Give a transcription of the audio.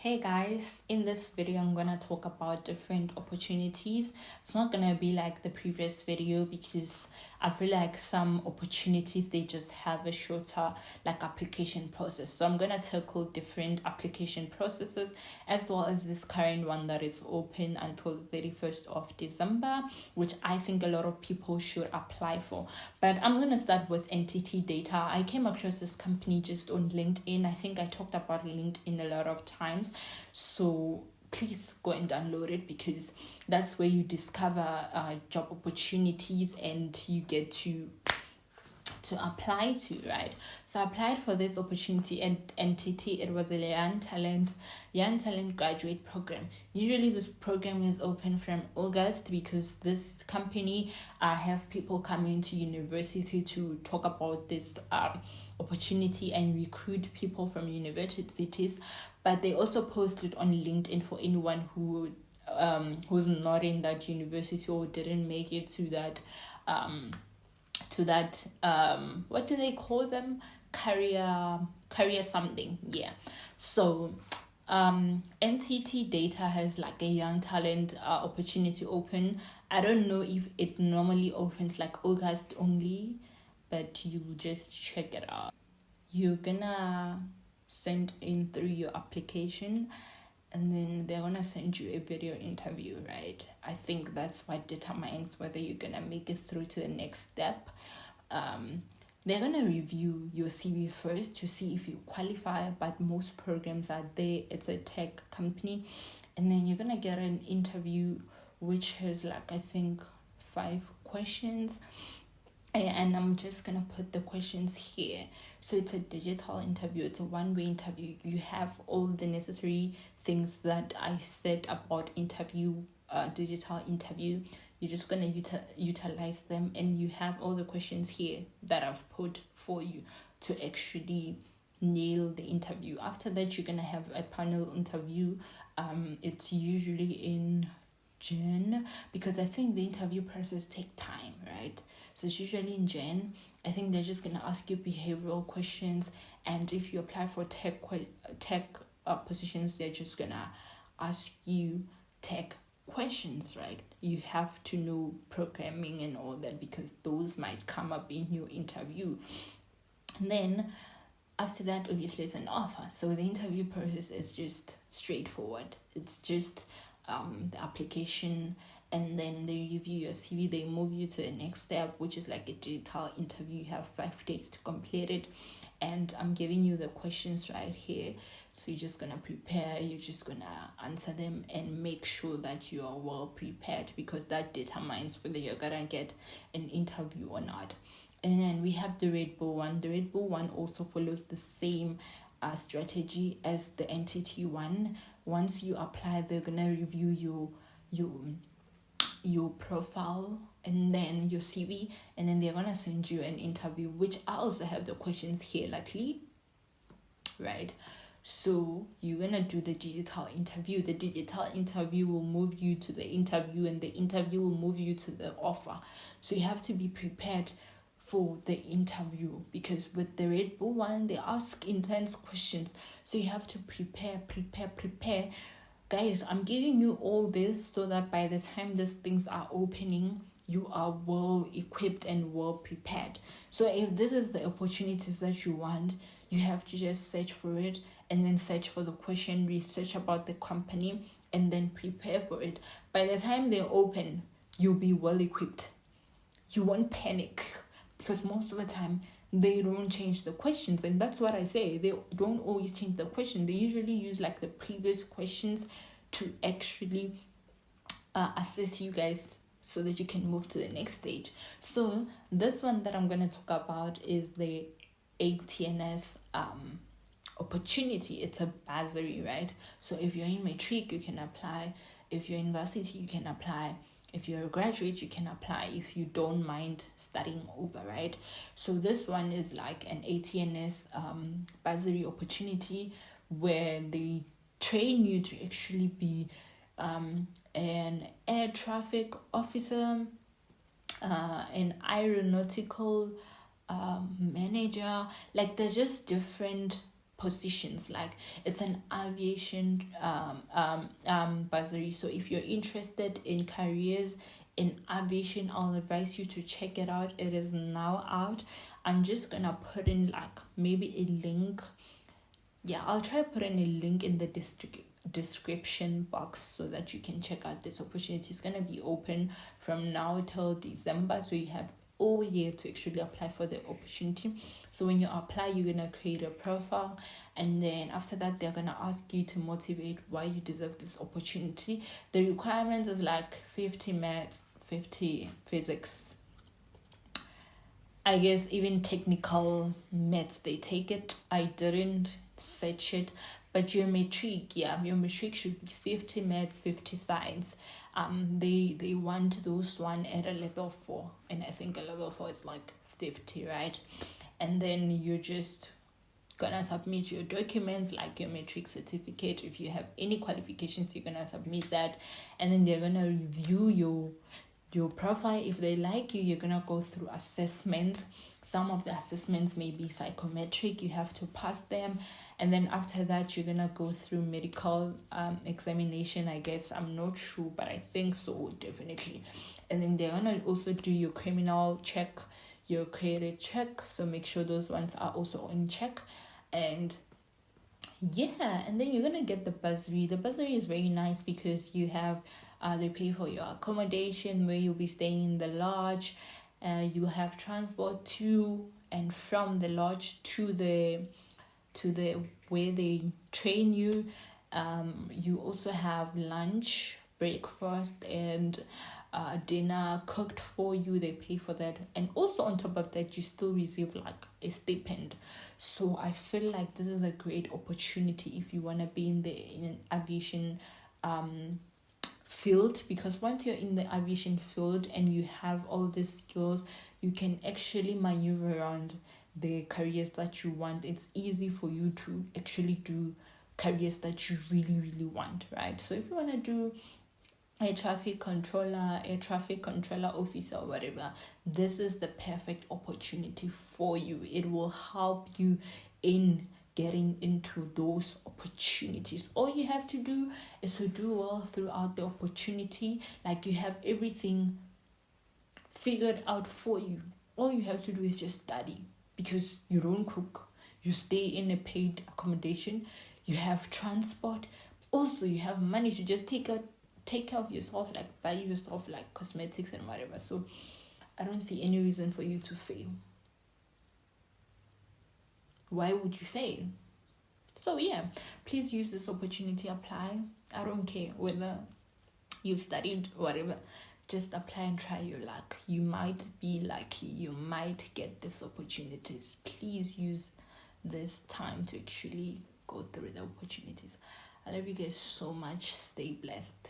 Hey guys, in this video I'm gonna talk about different opportunities. It's not gonna be like the previous video because I feel like some opportunities they just have a shorter like application process. So I'm gonna tackle different application processes as well as this current one that is open until the 31st of December, which I think a lot of people should apply for. But I'm gonna start with NTT Data. I came across this company just on LinkedIn. I think I talked about LinkedIn a lot of times. So please go and download it because that's where you discover job opportunities and you get to apply to, right? So I applied for this opportunity at NTT. It was a young talent graduate program. Usually this program is open from August because this company have people coming to university to talk about this opportunity and recruit people from universities, but they also post it on LinkedIn for anyone who who's not in that university or didn't make it to that what do they call them, career something. Yeah. So NTT Data has like a young talent opportunity open. I don't know if it normally opens like August only, but you just check it out. You're gonna send in through your application and then they're gonna send you a video interview, right? I think that's what determines whether you're gonna make it through to the next step. They're gonna review your CV first to see if you qualify, but most programs are there. It's a tech company, and then you're gonna get an interview which has like I think 5 questions. And I'm just gonna put the questions here. So it's a digital interview, it's a one-way interview. You have all the necessary things that I said about digital interview. You're just gonna utilize them, and you have all the questions here that I've put for you to actually nail the interview. After that, you're gonna have a panel interview. It's usually in Jan because I think the interview process take time, right? So it's usually in Jan. I think they're just gonna ask you behavioral questions, and if you apply for tech positions, they're just gonna ask you tech questions, right? You have to know programming and all that because those might come up in your interview. And then after that, obviously, it's an offer. So the interview process is just straightforward. It's just the application, and then they review your CV. They move you to the next step, which is like a digital interview. You have 5 days to complete it, and I'm giving you the questions right here. So you're just gonna prepare. You're just gonna answer them and make sure that you are well prepared because that determines whether you're gonna get an interview or not. And then we have the Red Bull one. The Red Bull one also follows the same strategy as the NTT one. Once you apply, they're gonna review your profile and then your CV, and then they're gonna send you an interview, which I also have the questions here, luckily, right? So you're gonna do the digital interview. The digital interview will move you to the interview, and the interview will move you to the offer. So you have to be prepared for the interview because with the Red Bull one, they ask intense questions. So you have to prepare. Guys, I'm giving you all this so that by the time these things are opening, you are well equipped and well prepared. So if this is the opportunities that you want, you have to just search for it and then search for the question, research about the company, and then prepare for it. By the time they open, you'll be well equipped. You won't panic because most of the time they don't change the questions, and that's what I say. They don't always change the question. They usually use like the previous questions to actually assess you guys so that you can move to the next stage. So this one that I'm going to talk about is the ATNS opportunity. It's a bursary, right? So if you're in matric, you can apply. If you're in varsity, you can apply. If you're a graduate, you can apply if you don't mind studying over, right? So this one is like an ATNS bursary opportunity where they train you to actually be an air traffic officer, an aeronautical manager. Like there's just different positions. Like, it's an aviation bursary. So if you're interested in careers in aviation, I'll advise you to check it out. It is now out. I'm just gonna put in like maybe a link. Yeah, I'll try to put in a link in the description box so that you can check out this opportunity. It's gonna be open from now till December, so you have all year to actually apply for the opportunity. So when you apply, you're gonna create a profile, and then after that they're gonna ask you to motivate why you deserve this opportunity. The requirement is like 50 maths, 50 physics, I guess even technical maths they take it. I didn't search it, but your metric should be 50 maths, 50 science. They want those one at a level 4, and I think a level 4 is like 50, right? And then you're just gonna submit your documents, like your matric certificate. If you have any qualifications, you're gonna submit that, and then they're gonna review your profile. If they like you, you're gonna go through assessments. Some of the assessments may be psychometric, you have to pass them, and then after that you're gonna go through medical examination, I guess. I'm not sure, but I think so, definitely. And then they're gonna also do your criminal check, your credit check, so make sure those ones are also in check. And yeah, and then you're gonna get the bursary. The bursary is very nice because you have they pay for your accommodation, where you'll be staying in the lodge. You'll have transport to and from the lodge to the where they train you. You also have lunch, breakfast, and dinner cooked for you. They pay for that, and also on top of that you still receive like a stipend. So I feel like this is a great opportunity if you want to be in an aviation field, because once you're in the aviation field and you have all these skills, you can actually maneuver around the careers that you want. It's easy for you to actually do careers that you really want, right? So if you want to do air traffic controller officer, or whatever, this is the perfect opportunity for you. It will help you in getting into those opportunities. All you have to do is to do well throughout the opportunity. Like, you have everything figured out for you. All you have to do is just study, because you don't cook, you stay in a paid accommodation, you have transport, also you have money to just take care of yourself, like buy yourself like cosmetics and whatever. So I don't see any reason for you to fail. Why would you fail? So yeah, please use this opportunity, apply. I don't care whether you've studied, whatever, just apply and try your luck. You might be lucky, you might get these opportunities. Please use this time to actually go through the opportunities. I love you guys so much. Stay blessed.